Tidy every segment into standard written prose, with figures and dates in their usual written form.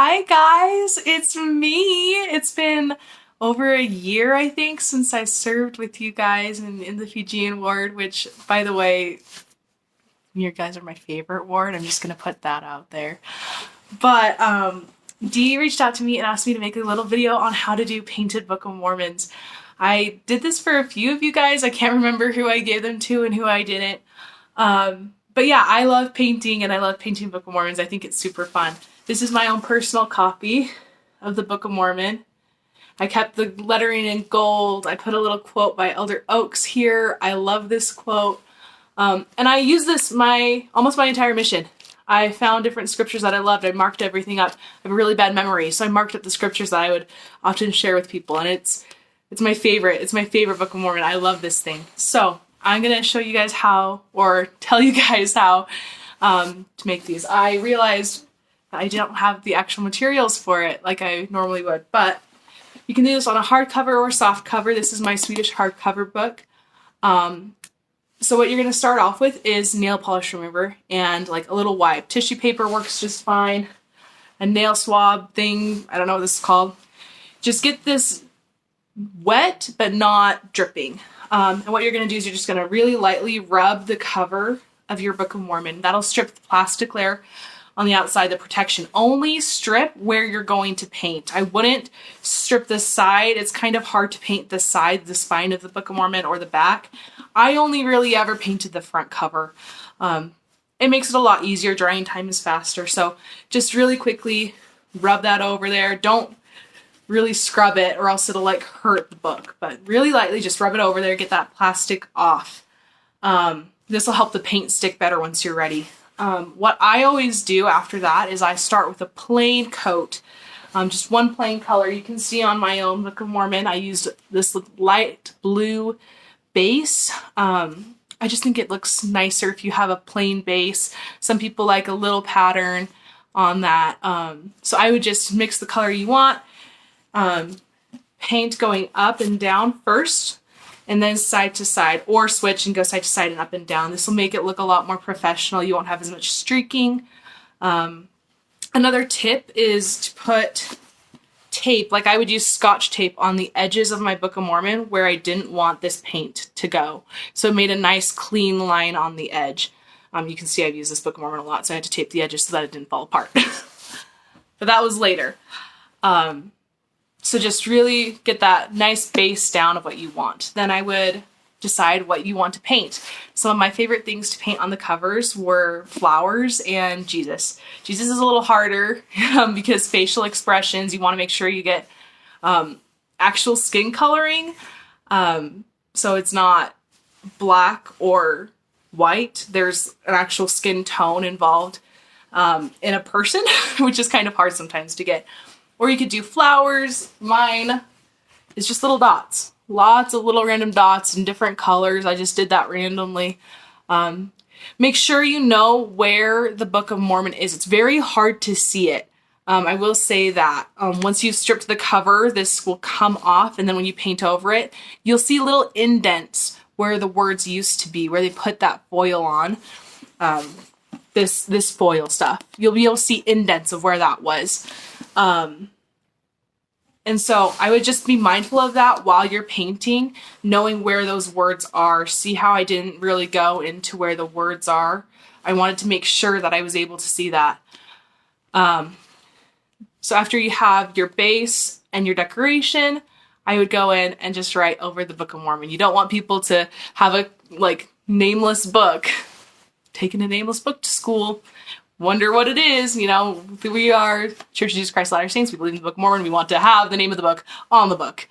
Hi guys, it's me. It's been over a year, I think, since I served with you guys in the Fijian ward, which, by the way, you guys are my favorite ward. I'm just gonna put that out there. But Dee reached out to me and asked me to make a little video on how to do painted Book of Mormons. I did this for a few of you guys. I can't remember who I gave them to and who I didn't. But yeah, I love painting and I love painting Book of Mormons. I think it's super fun. This is my own personal copy of the Book of Mormon. I kept the lettering in gold. I put a little quote by Elder Oaks here. I love this quote. And I use this almost my entire mission. I found different scriptures that I loved. I marked everything up. I have a really bad memory, so I marked up the scriptures that I would often share with people, and it's my favorite. It's my favorite Book of Mormon. I love this thing. So I'm gonna show you guys how, or tell you guys how to make these. I realized I don't have the actual materials for it like I normally would, but you can do this on a hardcover or soft cover. This is my Swedish hardcover book. So what you're going to start off with is nail polish remover and like a little wipe. Tissue paper works just fine. A nail swab thing, I don't know what this is called. Just get this wet but not dripping. And what you're going to do is you're just going to really lightly rub the cover of your Book of Mormon. That'll strip the plastic layer on the outside, the protection. Only strip where you're going to paint. I wouldn't strip the side. It's kind of hard to paint the side, the spine of the Book of Mormon, or the back. I only really ever painted the front cover. It makes it a lot easier. Drying time is faster. So just really quickly rub that over there. Don't really scrub it or else it'll like hurt the book. But really lightly just rub it over there. Get that plastic off. This will help the paint stick better once you're ready. What I always do after that is I start with a plain coat. Just one plain color. You can see on my own Book of Mormon, I used this light blue base. I just think it looks nicer if you have a plain base. Some people like a little pattern on that. So I would just mix the color you want. Paint going up and down first, and then side to side, or switch and go side to side and up and down. This will make it look a lot more professional. You won't have as much streaking. Another tip is to put tape, like I would use Scotch tape on the edges of my Book of Mormon where I didn't want this paint to go. So it made a nice clean line on the edge. You can see I've used this Book of Mormon a lot, so I had to tape the edges so that it didn't fall apart. But that was later. So just really get that nice base down of what you want. Then I would decide what you want to paint. Some of my favorite things to paint on the covers were flowers and Jesus. Jesus is a little harder because facial expressions, you want to make sure you get actual skin coloring. So it's not black or white. There's an actual skin tone involved in a person, which is kind of hard sometimes to get. Or you could do flowers. Mine is just little dots. Lots of little random dots in different colors. I just did that randomly. Make sure you know where the Book of Mormon is. It's very hard to see it. I will say that. Once you've stripped the cover, this will come off, and then when you paint over it, you'll see little indents where the words used to be, where they put that foil on. This foil stuff. You'll be able to see indents of where that was. And so I would just be mindful of that while you're painting, knowing where those words are. See how I didn't really go into where the words are. I wanted to make sure that I was able to see that. So after you have your base and your decoration, I would go in and just write over the Book of Mormon. You don't want people to have a nameless book. Taking a nameless book to school. Wonder what it is. You know, we are Church of Jesus Christ of Latter-day Saints. We believe in the Book of Mormon. We want to have the name of the book on the book.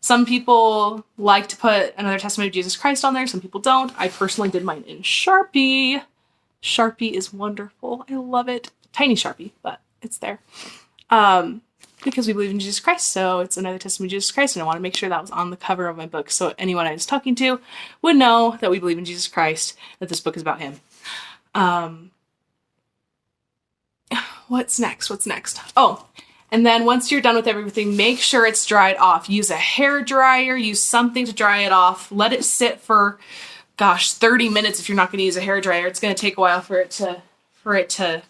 Some people like to put another testimony of Jesus Christ on there. Some people don't. I personally did mine in Sharpie. Sharpie is wonderful. I love it. Tiny Sharpie, but it's there. Because we believe in Jesus Christ, so it's another testimony of Jesus Christ, and I want to make sure that was on the cover of my book so anyone I was talking to would know that we believe in Jesus Christ, that this book is about him. What's next? Oh, and then once you're done with everything, make sure it's dried off. Use a hair dryer, use something to dry it off. Let it sit for, 30 minutes if you're not going to use a hair dryer. It's going to take a while for it to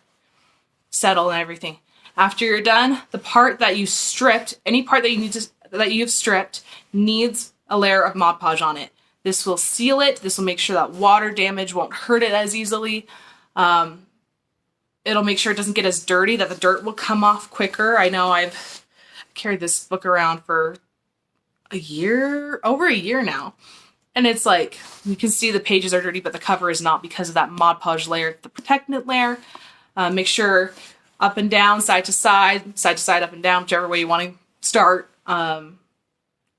settle and everything. After you're done, the part that you stripped, any part that you've stripped needs a layer of Mod Podge on it. This will seal it. This will make sure that water damage won't hurt it as easily. It'll make sure it doesn't get as dirty, that the dirt will come off quicker. I know I've carried this book around for over a year now. And it's like, you can see the pages are dirty, but the cover is not because of that Mod Podge layer, the protectant layer. Make sure up and down, side to side, up and down, whichever way you want to start.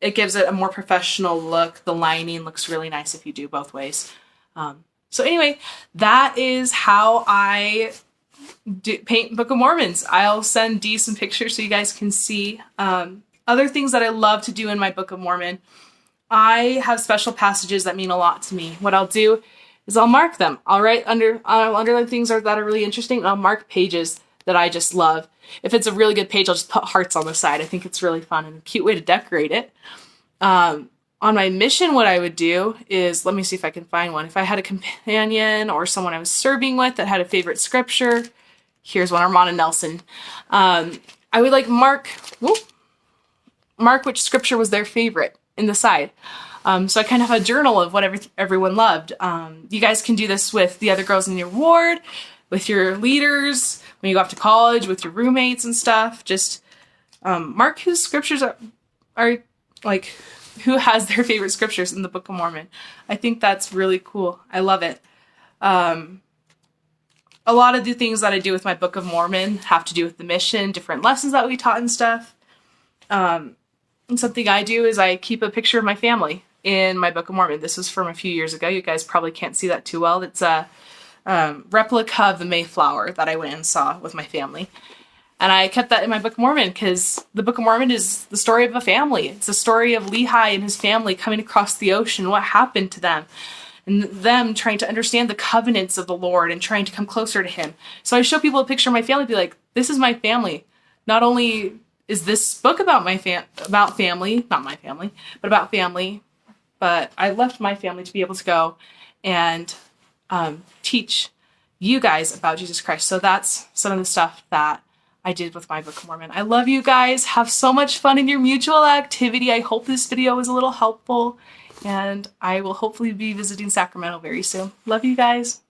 It gives it a more professional look. The lining looks really nice if you do both ways. So anyway, that is how I paint Book of Mormons. I'll send Dee some pictures so you guys can see. Other things that I love to do in my Book of Mormon, I have special passages that mean a lot to me. What I'll do is I'll mark them. I'll underline things that are really interesting, and I'll mark pages that I just love. If it's a really good page, I'll just put hearts on the side. I think it's really fun and a cute way to decorate it. On my mission, what I would do is, let me see if I can find one. If I had a companion or someone I was serving with that had a favorite scripture, here's one, Armand and Nelson. I would like mark which scripture was their favorite in the side. So I kind of have a journal of what everyone loved. You guys can do this with the other girls in your ward, with your leaders, when you go off to college, with your roommates and stuff. Just mark whose scriptures are like, who has their favorite scriptures in the Book of Mormon. I think that's really cool. I love it. A lot of the things that I do with my Book of Mormon have to do with the mission, different lessons that we taught and stuff. And something I do is I keep a picture of my family in my Book of Mormon. This was from a few years ago. You guys probably can't see that too well. It's a replica of the Mayflower that I went and saw with my family. And I kept that in my Book of Mormon because the Book of Mormon is the story of a family. It's the story of Lehi and his family coming across the ocean, what happened to them, and them trying to understand the covenants of the Lord and trying to come closer to him. So I show people a picture of my family, be like, this is my family. Not only is this book about about family, not my family, but about family, but I left my family to be able to go and teach you guys about Jesus Christ. So that's some of the stuff that I did with my Book of Mormon. I love you guys. Have so much fun in your mutual activity. I hope this video was a little helpful, and I will hopefully be visiting Sacramento very soon. Love you guys.